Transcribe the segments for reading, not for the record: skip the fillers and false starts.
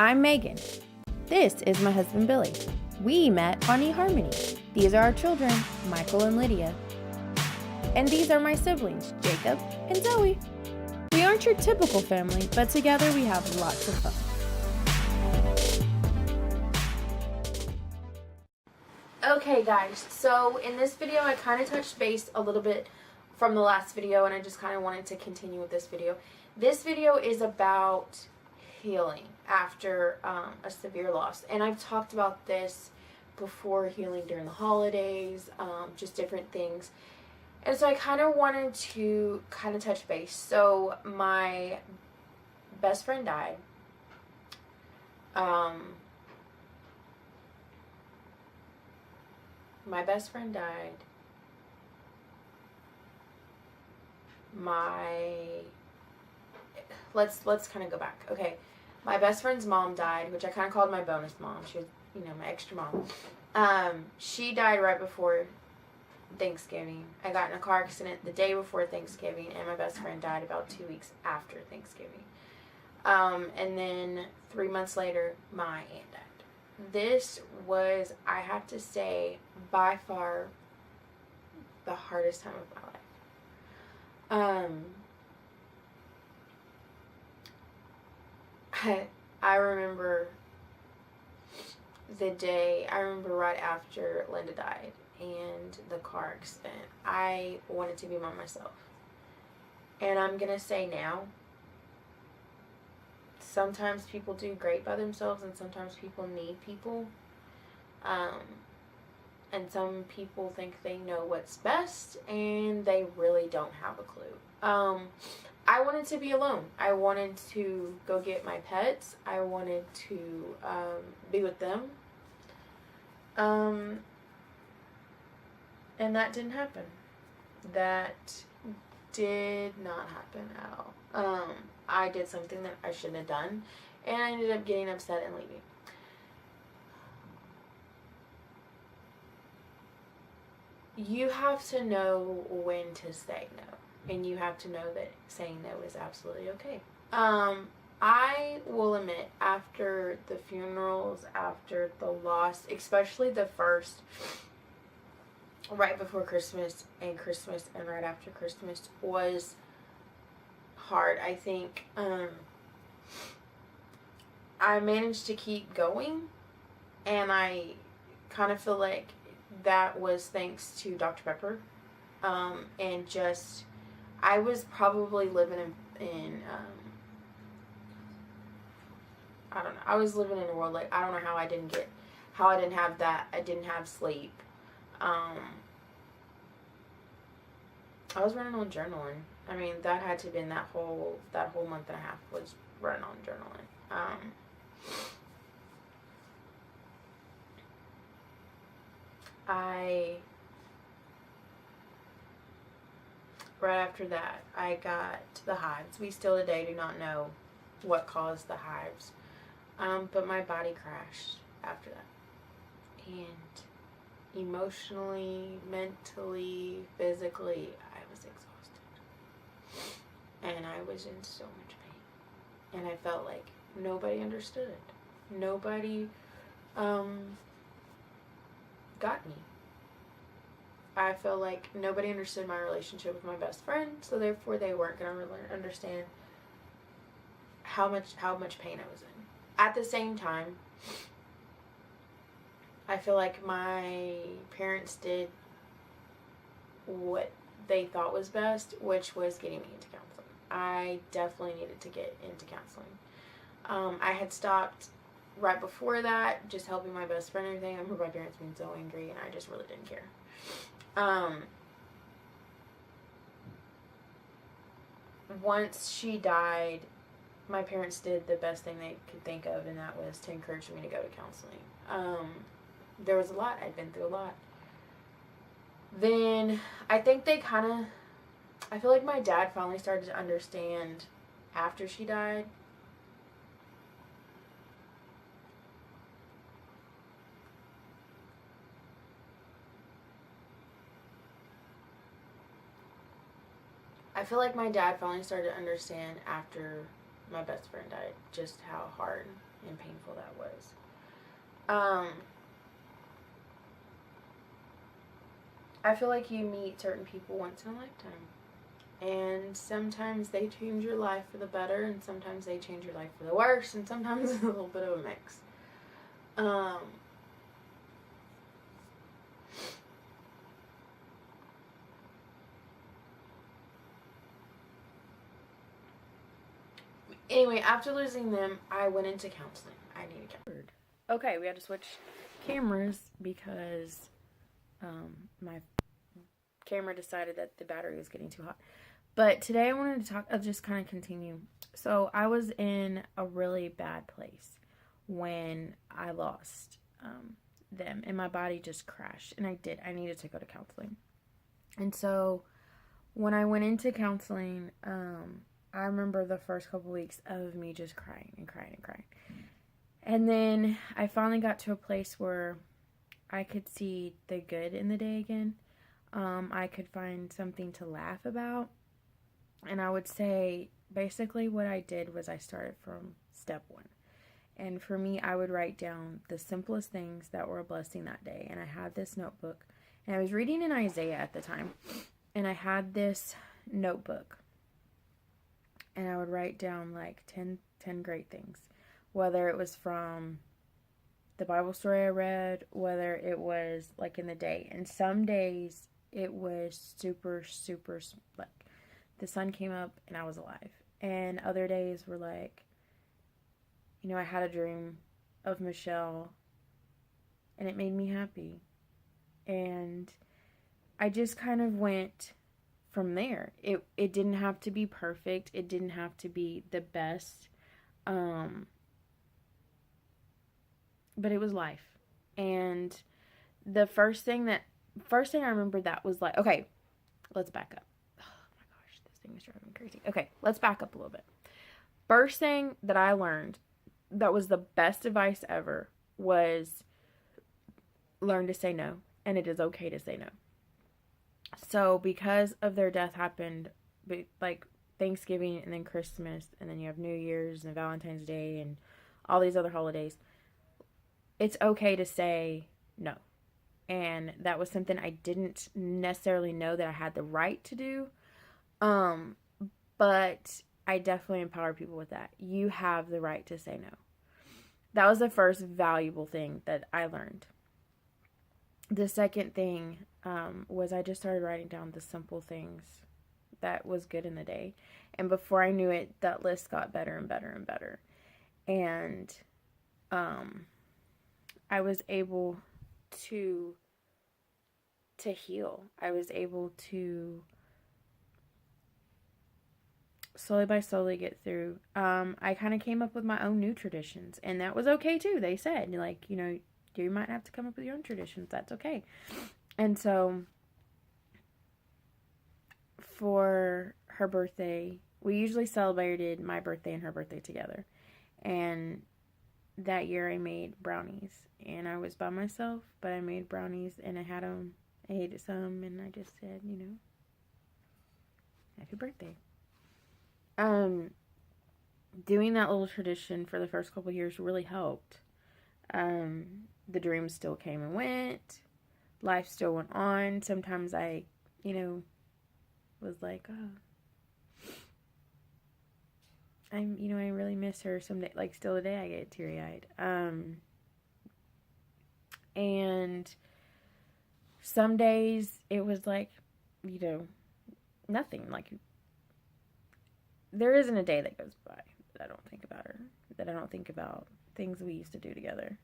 I'm Megan. This is my husband Billy. We met on eHarmony. These are our children, Michael and Lydia. And these are my siblings, Jacob and Zoe. We aren't your typical family, but together we have lots of fun. Okay guys, so in this video I kind of touched base a little bit from the last video, and I just kind of wanted to continue with this video. This video is about healing after a severe loss, and I've talked about this before, healing during the holidays, just different things. And so I kind of wanted to kind of touch base. So my best friend died. My best friend died. Let's kind of go back. Okay, my best friend's mom died, which I kind of called my bonus mom. She was, my extra mom. She died right before Thanksgiving. I got in a car accident the day before Thanksgiving, and my best friend died about 2 weeks after Thanksgiving. And then 3 months later, my aunt died. This was, I have to say, by far the hardest time of my life. I remember the day, I remember right after Linda died and the car accident, I wanted to be by myself. And I'm gonna say now, sometimes people do great by themselves, and sometimes people need people. And some people think they know what's best, and they really don't have a clue. I wanted to be alone. I wanted to go get my pets. I wanted to be with them. And that didn't happen. That did not happen at all. I did something that I shouldn't have done, and I ended up getting upset and leaving. You have to know when to say no, and you have to know that saying no is absolutely okay. I will admit, after the funerals, after the loss, especially the first, right before Christmas and right after Christmas, was hard. I think I managed to keep going, and I kind of feel like that was thanks to Dr. Pepper, and just, I was probably living in I don't know, I was living in a world, like, I don't know how I didn't have that. I didn't have sleep. I was running on journaling. I mean, that had to have been that whole month and a half was running on journaling. Right after that, I got the hives. We still today do not know what caused the hives. But my body crashed after that. And emotionally, mentally, physically, I was exhausted. And I was in so much pain. And I felt like nobody understood. Nobody got me. I feel like nobody understood my relationship with my best friend, so therefore they weren't going to really understand how much pain I was in. At the same time, I feel like my parents did what they thought was best, which was getting me into counseling. I definitely needed to get into counseling. I had stopped right before that, just helping my best friend and everything. I remember my parents being so angry, and I just really didn't care. Once she died, my parents did the best thing they could think of, and that was to encourage me to go to counseling. There was a lot. I'd been through a lot. Then I think I feel like my dad finally started to understand after she died. I feel like my dad finally started to understand after my best friend died, just how hard and painful that was. I feel like you meet certain people once in a lifetime. And sometimes they change your life for the better, and sometimes they change your life for the worse, and sometimes it's a little bit of a mix. Anyway, after losing them, I went into counseling. I needed counseling. Okay, we had to switch cameras because my camera decided that the battery was getting too hot. But today I wanted to talk, I'll just kind of continue. So I was in a really bad place when I lost them, and my body just crashed, and I needed to go to counseling. And so when I went into counseling, I remember the first couple weeks of me just crying and crying and crying. And then I finally got to a place where I could see the good in the day again. I could find something to laugh about. And I would say basically what I did was I started from step one. And for me, I would write down the simplest things that were a blessing that day. And I had this notebook. And I was reading in Isaiah at the time. And I had this notebook. And I would write down like 10 great things. Whether it was from the Bible story I read, whether it was like in the day. And some days it was super, like the sun came up and I was alive. And other days were like, you know, I had a dream of Michelle and it made me happy. And I just kind of went from there. It didn't have to be perfect. It didn't have to be the best. But it was life. And the first thing I remember that was like, okay, let's back up. Oh my gosh, this thing is driving me crazy. Okay, let's back up a little bit. First thing that I learned that was the best advice ever was learn to say no. And it is okay to say no. So because of their death happened like Thanksgiving and then Christmas and then you have New Year's and Valentine's Day and all these other holidays, it's okay to say no. And that was something I didn't necessarily know that I had the right to do. But I definitely empower people with that. You have the right to say no. That was the first valuable thing that I learned. The second thing was I just started writing down the simple things that was good in the day. And before I knew it, that list got better and better and better. And I was able to heal. I was able to slowly by slowly get through. I kind of came up with my own new traditions, and that was okay too. They said, like, you know, you might have to come up with your own traditions. That's okay. And so for her birthday, we usually celebrated my birthday and her birthday together. And that year I made brownies, and I was by myself, but I made brownies and I had them. I ate some, and I just said, you know, happy birthday. Doing that little tradition for the first couple of years really helped. The dreams still came and went. Life still went on. Sometimes I, you know, was like, oh, I really miss her someday. Like, still today I get teary-eyed. And some days it was like, you know, nothing. Like, there isn't a day that goes by that I don't think about her, that I don't think about things we used to do together.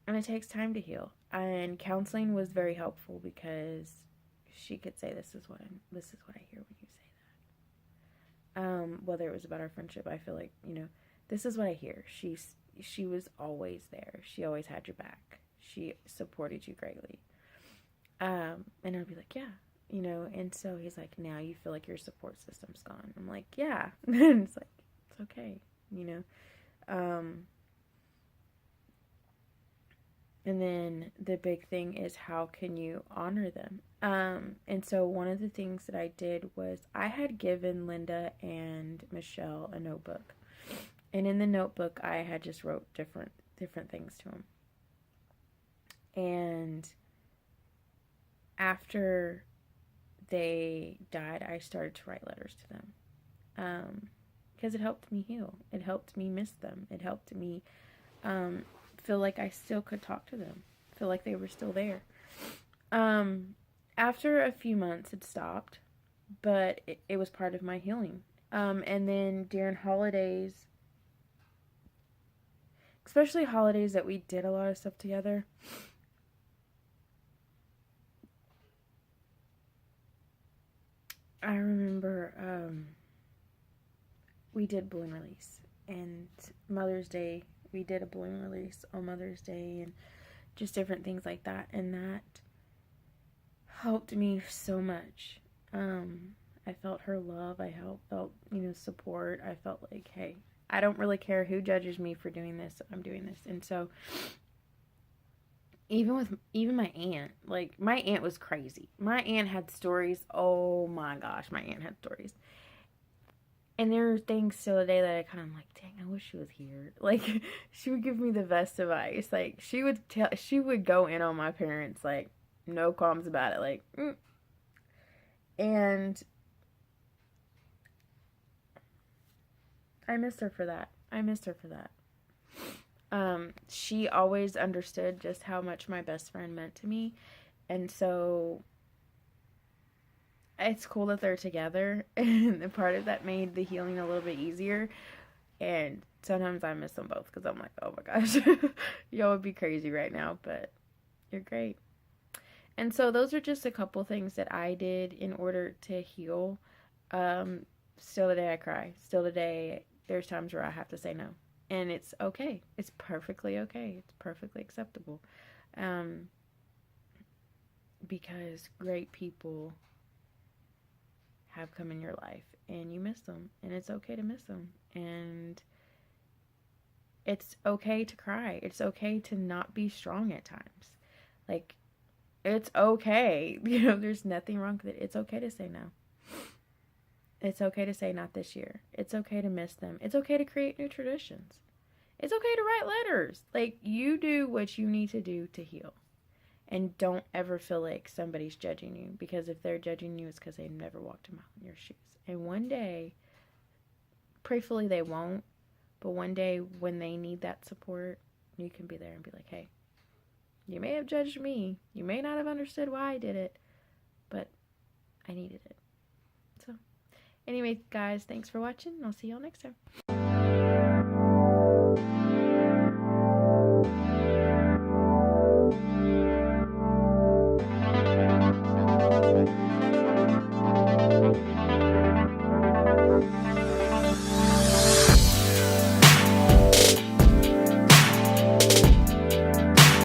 And it takes time to heal. And counseling was very helpful because she could say, this is what I hear when you say that. Whether it was about our friendship, I feel like, you know, this is what I hear. She was always there. She always had your back. She supported you greatly. And I'd be like, yeah, you know. And so he's like, now you feel like your support system's gone. I'm like, yeah. And it's like, it's okay, you know. And then the big thing is, how can you honor them? And so one of the things that I did was I had given Linda and Michelle a notebook. And in the notebook, I had just wrote different things to them. And after they died, I started to write letters to them. Because it helped me heal. It helped me miss them. It helped me feel like I still could talk to them. Feel like they were still there. After a few months, it stopped. But it was part of my healing. And then during holidays, especially holidays that we did a lot of stuff together, I remember we did balloon release. And Mother's Day, we did a balloon release on Mother's Day, and just different things like that. And that helped me so much. I felt her love. I felt, support. I felt like, hey, I don't really care who judges me for doing this. I'm doing this. And so even my aunt, like, my aunt was crazy. My aunt had stories. Oh my gosh, my aunt had stories. And there are things still today that I kind of like, dang, I wish she was here. Like, she would give me the best advice. Like, she would go in on my parents, like, no qualms about it. Like, And I miss her for that. She always understood just how much my best friend meant to me. And so it's cool that they're together. And the part of that made the healing a little bit easier. And sometimes I miss them both because I'm like, oh my gosh, y'all would be crazy right now, but you're great. And so those are just a couple things that I did in order to heal. Still today I cry. Still today there's times where I have to say no. And it's okay. It's perfectly okay. It's perfectly acceptable. Because great people have come in your life and you miss them. And it's okay to miss them. And it's okay to cry. It's okay to not be strong at times. Like, it's okay. There's nothing wrong with it. It's okay to say no. It's okay to say not this year. It's okay to miss them. It's okay to create new traditions. It's okay to write letters. Like, you do what you need to do to heal. And don't ever feel like somebody's judging you. Because if they're judging you, it's because they've never walked a mile in your shoes. And one day, prayerfully they won't, but one day when they need that support, you can be there and be like, hey, you may have judged me. You may not have understood why I did it, but I needed it. So, anyway, guys, thanks for watching. I'll see y'all next time.